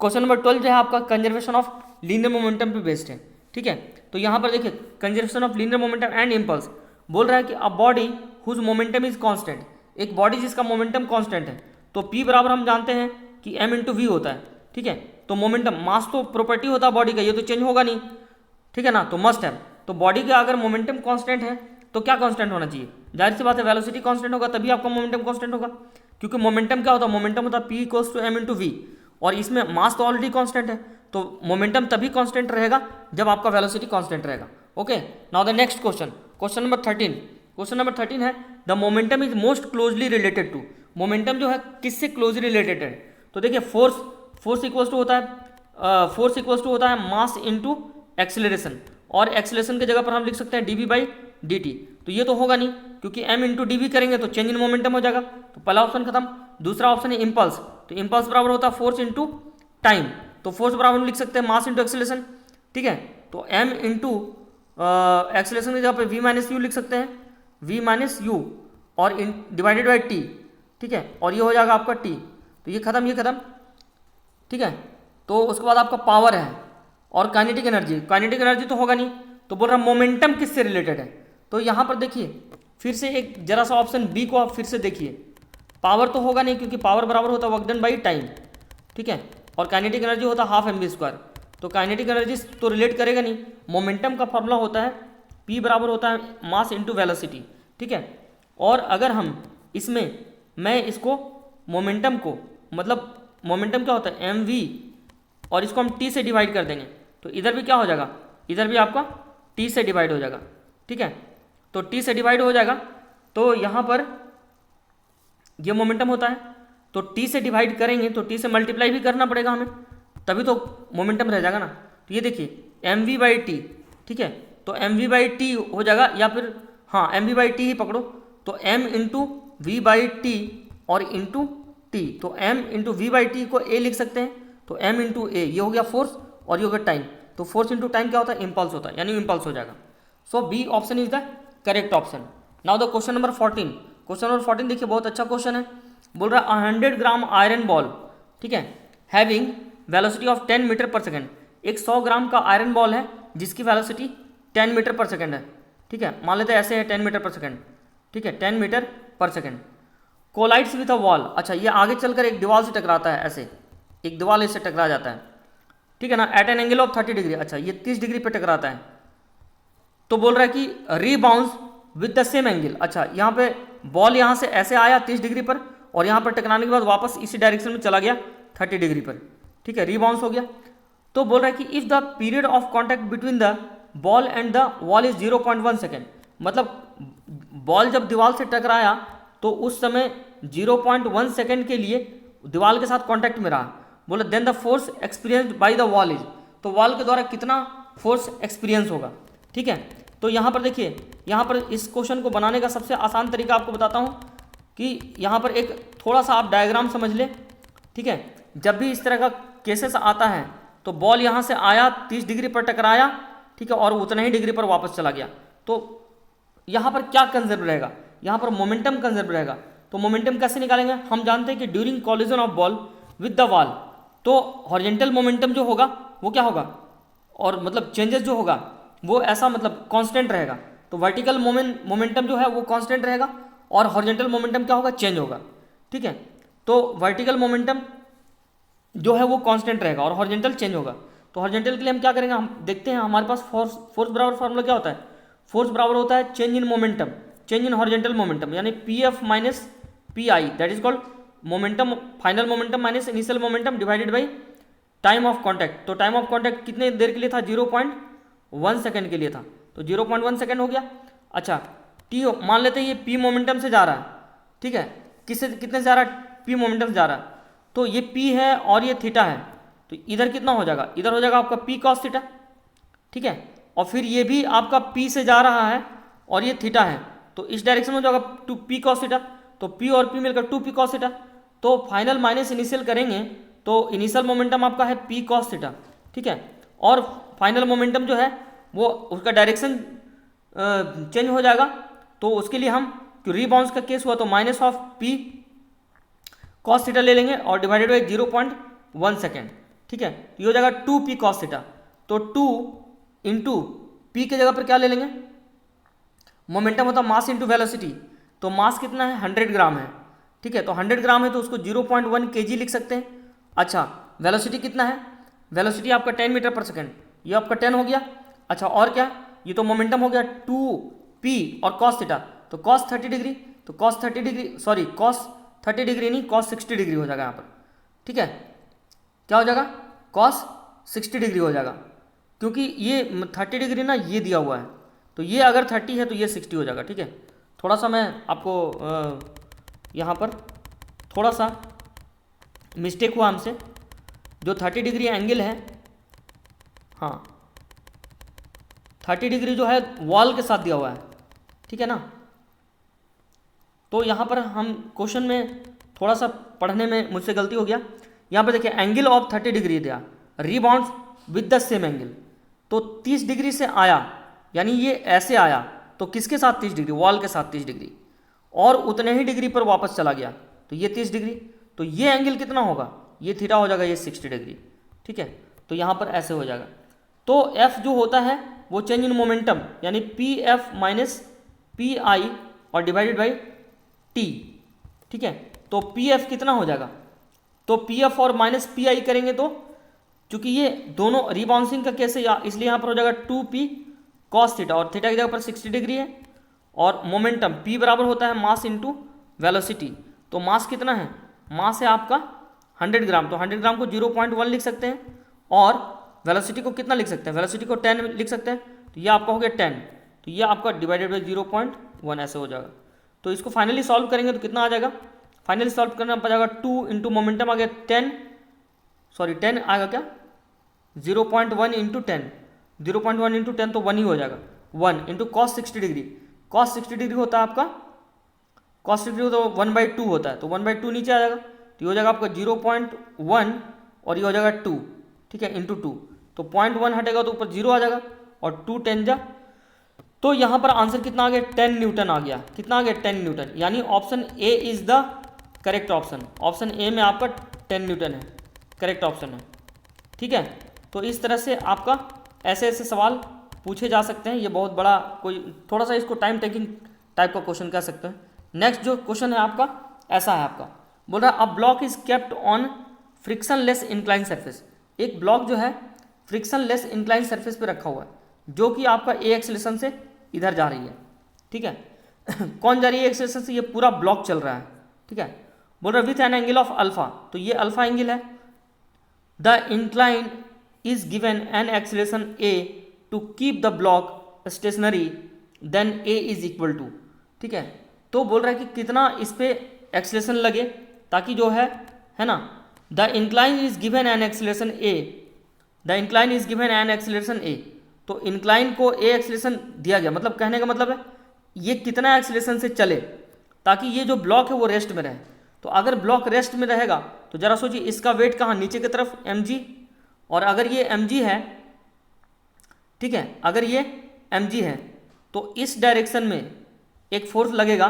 Question number 12 जो है आपका कंजर्वेशन ऑफ लीनियर मोमेंटम पे बेस्ड है, ठीक है। तो यहाँ पर देखिए conservation of linear momentum and impulse बोल रहा है कि a body whose momentum is constant, एक बॉडी जिसका मोमेंटम कांस्टेंट है, तो P बराबर हम जानते हैं कि m इंटू वी होता है, ठीक है। तो मोमेंटम मास तो प्रॉपर्टी होता है बॉडी का, ये तो चेंज होगा नहीं, ठीक है ना, तो मस्ट है। तो बॉडी का अगर मोमेंटम कांस्टेंट है तो क्या कांस्टेंट होना चाहिए, जाहिर सी बात है वेलोसिटी कांस्टेंट होगा, तभी आपका मोमेंटम कांस्टेंट होगा, क्योंकि मोमेंटम क्या होता है, मोमेंटम होता है P equals to m into V, और इसमें मास तो ऑलरेडी कांस्टेंट है, तो मोमेंटम तभी कांस्टेंट रहेगा जब आपका वेलोसिटी कांस्टेंट रहेगा। Okay, now the next question, question number 13। Question number 13 है the momentum is most closely related to, momentum जो है किससे क्लोजली रिलेटेड है। तो देखिए फोर्स इक्वल्स टू होता है मास इंटू एक्सेलरेशन, और एक्सेलरेशन की जगह पर हम लिख सकते हैं dv बाई dt, तो ये तो होगा नहीं, क्योंकि m इंटू डी करेंगे तो चेंज इन मोमेंटम हो जाएगा, तो पहला ऑप्शन खत्म। दूसरा ऑप्शन है इम्पल्स, तो इम्पल्स बराबर होता है फोर्स इंटू टाइम, तो फोर्स बराबर हम लिख सकते हैं मास इंटू एक्सेलरेशन, ठीक है। तो m इंटू एक्सेलरेशन की जगह पर v माइनस यू लिख सकते हैं, v माइनस यू और डिवाइडेड बाई t, ठीक है, और ये हो जाएगा आपका t, तो ये खत्म, ठीक है। तो उसके बाद आपका पावर है और काइनेटिक एनर्जी तो होगा नहीं, तो बोल रहा मोमेंटम किससे रिलेटेड है। तो यहाँ पर देखिए फिर से एक जरा सा ऑप्शन बी को आप फिर से देखिए, पावर तो होगा नहीं, क्योंकि पावर बराबर होता है वर्क डन बाई टाइम, ठीक है, और काइनेटिक एनर्जी होता है हाफ mv², तो काइनेटिक एनर्जी तो रिलेट करेगा नहीं। मोमेंटम का फॉर्मूला होता है P बराबर होता है मास इंटू वेलोसिटी, ठीक है। और अगर हम इसमें मैं इसको मोमेंटम को, मतलब मोमेंटम क्या होता है mv, और इसको हम t से डिवाइड कर देंगे, तो इधर भी क्या हो जाएगा, इधर भी आपका t से डिवाइड हो जाएगा, ठीक है। तो t से डिवाइड हो जाएगा, तो यहाँ पर ये मोमेंटम होता है, तो t से डिवाइड करेंगे तो t से मल्टीप्लाई भी करना पड़ेगा हमें, तभी तो मोमेंटम रह जाएगा ना। तो ये देखिए mv बाई टी, ठीक है, तो mv बाई टी हो जाएगा, या फिर हाँ mv बाई टी ही पकड़ो, तो m into V by T और इंटू टी, तो m into V by T को a लिख सकते हैं, तो m इंटू ए, ये हो गया फोर्स और ये हो गया टाइम, तो फोर्स इंटू टाइम क्या होता है इम्पल्स होता है, यानी इम्पल्स हो जाएगा। So B option is the correct option. Now the question number 14। Question number 14 देखिए बहुत अच्छा क्वेश्चन है, बोल रहा है 100 ग्राम आयरन बॉल, ठीक है, having velocity of 10 meter per second, एक 100 ग्राम का आयरन बॉल है जिसकी वेलोसिटी 10 मीटर पर सेकेंड है, ठीक है, मान लेते हैं ऐसे है 10 मीटर पर सेकेंड, ठीक है, 10 meter per second, collides with a wall, अच्छा ये आगे चलकर एक दीवार से टकराता है, ऐसे एक दीवार इससे टकरा जाता है, ठीक है ना, at an angle of 30 degree, अच्छा ये 30 डिग्री पे टकराता है, तो बोल रहा है कि रीबाउंस विद द सेम एंगल, अच्छा यहाँ पे बॉल यहाँ से ऐसे आया 30 डिग्री पर, और यहाँ पर टकराने के बाद वापस इसी डायरेक्शन में चला गया 30 डिग्री पर, ठीक है, रीबाउंस हो गया। तो बोल रहा है कि if the period of contact between the ball and the wall is 0.1 second, मतलब बॉल जब दीवार से टकराया तो उस समय 0.1 सेकेंड के लिए दीवार के साथ कॉन्टैक्ट में रहा, बोला then the force experienced by the wall is, तो वॉल के द्वारा कितना फोर्स एक्सपीरियंस होगा, ठीक है। तो यहाँ पर देखिए, यहाँ पर इस क्वेश्चन को बनाने का सबसे आसान तरीका आपको बताता हूँ कि यहाँ पर एक थोड़ा सा आप डायग्राम समझ ले, ठीक है। जब भी इस तरह का केसेस आता है तो बॉल यहाँ से आया 30 डिग्री पर टकराया, ठीक है, और उतना ही डिग्री पर वापस चला गया, तो यहाँ पर क्या कंजर्व रहेगा, यहाँ पर मोमेंटम कंजर्व रहेगा। तो मोमेंटम कैसे निकालेंगे, हम जानते हैं कि during collision of ball with the wall, तो हॉरिजेंटल मोमेंटम जो होगा वो क्या होगा, और मतलब चेंजेस जो होगा वो ऐसा मतलब कांस्टेंट रहेगा, तो वर्टिकल मोमेंटम जो है वो कांस्टेंट रहेगा और हॉरिजेंटल मोमेंटम क्या होगा, चेंज होगा, ठीक है। तो वर्टिकल मोमेंटम जो है वो कांस्टेंट रहेगा और हॉरिजेंटल चेंज होगा। तो हॉरिजेंटल के लिए हम क्या करेंगे, हम देखते हैं हमारे पास फोर्स बराबर फार्मूला क्या होता है, फोर्स बराबर होता है change in momentum, change in horizontal momentum, यानी P F minus P I, that is called momentum, final momentum minus initial momentum divided by time of contact. तो टाइम ऑफ कॉन्टैक्ट कितने देर के लिए था, 0.1 सेकेंड के लिए था, तो 0.1 सेकेंड हो गया। अच्छा टी मान लेते हैं ये पी मोमेंटम से जा रहा है, ठीक है, कितने से जा रहा है, पी मोमेंटम से जा रहा है, तो ये पी है और ये थीटा है, तो इधर कितना हो जाएगा, इधर हो जाएगा आपका पी कॉस थीटा, ठीक है, और फिर ये भी आपका पी से जा रहा है और ये थीटा है, तो इस डायरेक्शन में हो जाएगा 2 पी कॉस थीटा, तो पी और पी मिलकर 2 पी कॉस थीटा, तो फाइनल माइनस इनिशियल करेंगे तो इनिशियल मोमेंटम आपका है p cos थीटा, ठीक है, और फाइनल मोमेंटम जो है वो उसका डायरेक्शन चेंज हो जाएगा, तो उसके लिए हम रीबाउंस का केस हुआ तो minus of p cos theta ले लेंगे और डिवाइडेड बाई 0.1 सेकेंड, ठीक है, ये हो जाएगा 2p cos थीटा। तो 2 इंटू p के जगह पर क्या ले लेंगे, मोमेंटम होता मास इंटू वेलोसिटी, तो मास कितना है 100 ग्राम है, ठीक है, तो 100 ग्राम है तो उसको 0.1 kg लिख सकते हैं। अच्छा वेलोसिटी कितना है, वेलोसिटी आपका 10 मीटर पर सेकेंड, ये आपका 10 हो गया। अच्छा और क्या, ये तो मोमेंटम हो गया 2p और cos थीटा, तो cos 30 डिग्री, तो cos 30 degree sorry cos 30 degree नहीं cos 60 डिग्री हो जाएगा यहाँ पर, ठीक है, क्या हो जाएगा cos 60 डिग्री हो जाएगा, क्योंकि ये 30 डिग्री ना ये दिया हुआ है, तो ये अगर 30 है तो ये 60 हो जाएगा, ठीक है। थोड़ा सा मैं आपको यहाँ पर थोड़ा सा मिस्टेक हुआ हमसे, जो 30 डिग्री एंगल है, हाँ 30 डिग्री जो है वॉल के साथ दिया हुआ है, ठीक है ना, तो यहाँ पर हम क्वेश्चन में थोड़ा सा पढ़ने में मुझसे गलती हो गया। यहाँ पर देखिए एंगल ऑफ 30 डिग्री दिया, rebound with the same angle, तो 30 डिग्री से आया, यानी ये ऐसे आया तो किसके साथ 30 डिग्री, वॉल के साथ 30 डिग्री, और उतने ही डिग्री पर वापस चला गया तो ये 30 डिग्री, तो ये एंगल कितना होगा, ये थीटा हो जाएगा, ये 60 डिग्री, ठीक है, तो यहाँ पर ऐसे हो जाएगा। तो F जो होता है वो चेंज इन मोमेंटम, यानी पी एफ माइनस पी आई और डिवाइडेड बाई टी, ठीक है, तो पी एफ कितना हो जाएगा, तो पी एफ और माइनस पी आई करेंगे तो चूंकि ये दोनों रिबाउंसिंग का केस है इसलिए यहाँ पर हो जाएगा 2p cos थीटा, और थीटा की जगह पर 60 डिग्री है, और मोमेंटम p बराबर होता है मास इंटू वेलोसिटी, तो मास कितना है, मास है आपका 100 ग्राम, तो 100 ग्राम को 0.1 लिख सकते हैं, और वेलोसिटी को कितना लिख सकते हैं, वेलोसिटी को 10 लिख सकते हैं, तो ये आपका हो गया 10, तो ये आपका डिवाइडेड बाई 0.1 ऐसे हो जाएगा। तो इसको फाइनली सॉल्व करेंगे तो कितना आ जाएगा, फाइनली सॉल्व करना पड़ जाएगा 2 इंटू मोमेंटम आ गया 10 आएगा क्या, 0.1 इंटू 10, 0.1 इंटू 10 तो 1 ही हो जाएगा, 1 into cos 60 degree, cos 60 degree होता है आपका, cos 60 डिग्री तो 1/2 होता है, तो 1/2 नीचे आ जाएगा, तो ये हो जाएगा आपका 0.1 और ये हो जाएगा 2, ठीक है, इंटू 2, तो 0.1 हटेगा तो ऊपर 0 आ जाएगा, और 2 10 जा, तो यहाँ पर आंसर कितना आ गया, 10 न्यूटन आ गया, कितना आ गया 10 न्यूटन, यानी option A is the correct option, option A में आपका 10 न्यूटन है, करेक्ट ऑप्शन है, ठीक है। तो इस तरह से आपका ऐसे ऐसे सवाल पूछे जा सकते हैं, ये बहुत बड़ा कोई थोड़ा सा इसको टाइम टेकिंग टाइप का क्वेश्चन कह सकते हैं। नेक्स्ट जो क्वेश्चन है आपका ऐसा है, आपका बोल रहा है a block is kept on friction less incline surface, एक ब्लॉक जो है फ्रिक्शन लेस इंक्लाइन सरफेस पे रखा हुआ है, जो कि आपका ए एक्सेलरेशन से इधर जा रही है, ठीक है कौन जा रही है एक्सेलरेशन से, ये पूरा ब्लॉक चल रहा है, ठीक है, बोल रहा है with an angle of alpha, तो ये अल्फा एंगल है, the incline is given an acceleration A to keep the block stationary then A is equal to, ठीक है, तो बोल रहा है कि कितना इस पे एक्सेलरेशन लगे ताकि जो है ना, the incline is given an acceleration A, the incline is given an acceleration A, तो इंक्लाइन को ए एक्सेलरेशन दिया गया, मतलब कहने का मतलब है ये कितना एक्सेलरेशन से चले ताकि ये जो ब्लॉक है वो रेस्ट में रहे, तो अगर ब्लॉक रेस्ट में रहेगा तो जरा सोचिए इसका वेट कहाँ, नीचे की तरफ mg, और अगर ये mg है, ठीक है, अगर ये mg है तो इस डायरेक्शन में एक फोर्स लगेगा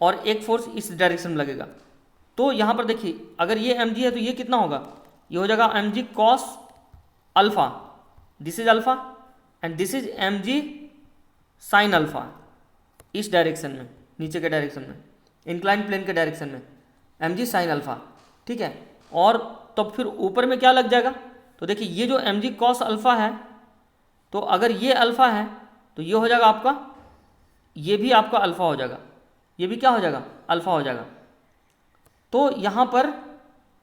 और एक फोर्स इस डायरेक्शन में लगेगा, तो यहाँ पर देखिए अगर ये mg है तो ये कितना होगा, ये हो जाएगा mg cos alpha, this is alpha and this is mg sine alpha, इस डायरेक्शन में, नीचे के डायरेक्शन में, इंक्लाइन प्लेन के डायरेक्शन में mg साइन अल्फा, ठीक है, और तो फिर ऊपर में क्या लग जाएगा, तो देखिए ये जो mg cos अल्फा है, तो अगर ये अल्फा है तो ये हो जाएगा आपका, ये भी आपका अल्फा हो जाएगा, ये भी क्या हो जाएगा, अल्फा हो जाएगा। तो यहाँ पर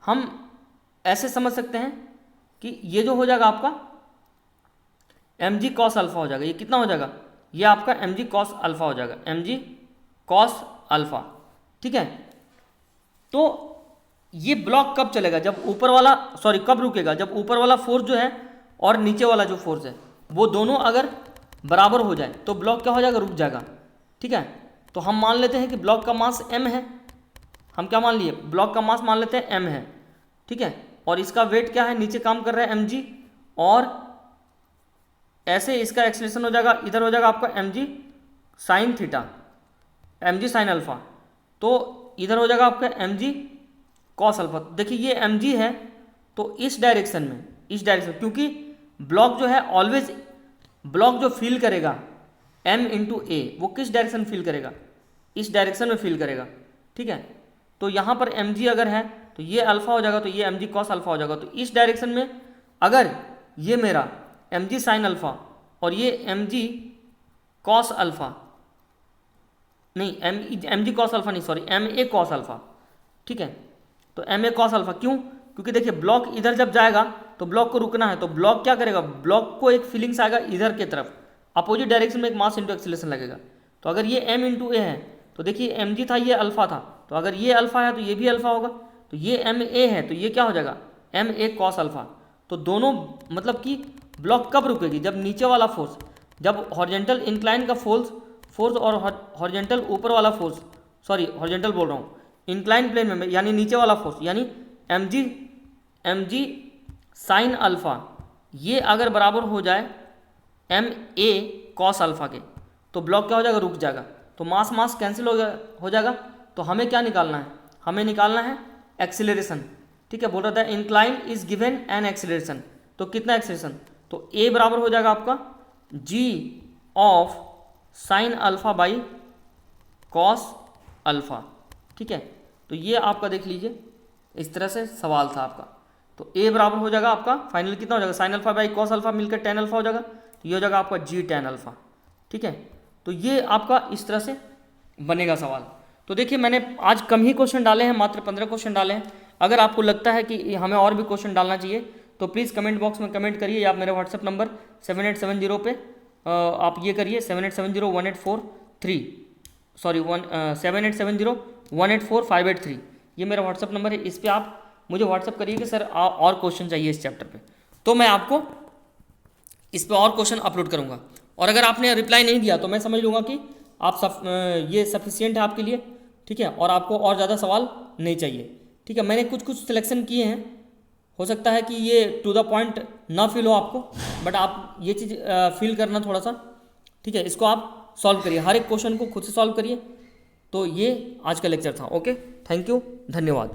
हम ऐसे समझ सकते हैं कि ये जो हो जाएगा आपका mg cos अल्फा हो जाएगा, ये कितना हो जाएगा, ये आपका mg cos अल्फा हो जाएगा, mg cos अल्फा, ठीक है। तो ये ब्लॉक कब चलेगा, जब ऊपर वाला कब रुकेगा, जब ऊपर वाला फोर्स जो है और नीचे वाला जो फोर्स है वो दोनों अगर बराबर हो जाए तो ब्लॉक क्या हो जाएगा, रुक जाएगा, ठीक है। तो हम मान लेते हैं कि ब्लॉक का मास m है, हम क्या मान लिए, ब्लॉक का मास मान लेते हैं m है, ठीक है, और इसका वेट क्या है, नीचे काम कर रहा है mg, और ऐसे इसका एक्सेलरेशन हो जाएगा, इधर हो जाएगा आपका mg sine theta, mg sine alpha, तो इधर हो जाएगा आपका mg कॉस अल्फा। देखिए ये mg है तो इस डायरेक्शन में, क्योंकि ब्लॉक जो है ऑलवेज, ब्लॉक जो फील करेगा m इंटू ए, वो किस डायरेक्शन फील करेगा, इस डायरेक्शन में फील करेगा, ठीक है। तो यहाँ पर mg अगर है तो ये अल्फा हो जाएगा, तो ये mg कॉस अल्फा हो जाएगा। तो इस डायरेक्शन में अगर ये मेरा mg साइन अल्फा और ये mg कॉस अल्फा, नहीं mg कॉस अल्फा नहीं, सॉरी ma कॉस अल्फा, ठीक है। तो ma कॉस अल्फा क्यों, क्योंकि देखिए ब्लॉक इधर जब जाएगा तो ब्लॉक को रुकना है, तो ब्लॉक क्या करेगा, ब्लॉक को एक फीलिंग्स आएगा इधर के तरफ, अपोजिट डायरेक्शन में एक मास इंटू एक्सीलरेशन लगेगा। तो अगर ये m इंटू ए है तो देखिए mg था, ये अल्फा था, तो अगर ये अल्फा है तो ये भी अल्फा होगा, तो ये ma है तो ये क्या हो जाएगा ma कॉस अल्फा। तो दोनों मतलब कि ब्लॉक कब रुकेगी, जब नीचे वाला फोर्स, जब हॉरिजेंटल इंक्लाइन का फोर्स और हॉरिजेंटल ऊपर वाला फोर्स, सॉरी हॉरिजेंटल बोल रहा हूँ, इंक्लाइन प्लेन में यानी नीचे वाला फोर्स, यानी mg साइन अल्फा, ये अगर बराबर हो जाए ma कॉस अल्फा के, तो ब्लॉक क्या हो जाएगा, रुक जाएगा। तो मास कैंसिल हो जाएगा। तो हमें क्या निकालना है, हमें निकालना है एक्सीलरेशन, ठीक है। बोल रहा था incline is given N acceleration, तो कितना एक्सीलरेशन, तो a बराबर हो जाएगा आपका g of sine alpha by cos alpha, ठीक है। तो ये आपका देख लीजिए, इस तरह से सवाल था आपका। तो a बराबर हो जाएगा आपका फाइनल कितना हो जाएगा, sine alpha by cos alpha मिलकर टेन अल्फा हो जाएगा, तो ये हो जाएगा आपका g टेन अल्फा, ठीक है। तो ये आपका इस तरह से बनेगा सवाल। तो देखिए मैंने आज कम ही क्वेश्चन डाले हैं, मात्र 15 क्वेश्चन डाले हैं। अगर आपको लगता है कि हमें और भी क्वेश्चन डालना चाहिए तो प्लीज़ कमेंट बॉक्स में कमेंट करिए, या आप मेरे व्हाट्सएप नंबर 7870 पे आप ये करिए 78701843, सॉरी 7870184583, ये मेरा व्हाट्सएप नंबर है। इस पर आप मुझे व्हाट्सएप करिए कि सर और क्वेश्चन चाहिए इस चैप्टर पे, तो मैं आपको इस पर और क्वेश्चन अपलोड करूँगा। और अगर आपने रिप्लाई नहीं दिया तो मैं समझ लूँगा कि आप ये सफिशिएंट है आपके लिए, ठीक है, और आपको और ज़्यादा सवाल नहीं चाहिए, ठीक है। मैंने कुछ सिलेक्शन किए हैं, हो सकता है कि ये टू द पॉइंट ना फील हो आपको, बट आप ये चीज़ फील करना थोड़ा सा, ठीक है। इसको आप सॉल्व करिए, हर एक क्वेश्चन को खुद से सॉल्व करिए। तो ये आज का लेक्चर था। ओके, थैंक यू, धन्यवाद।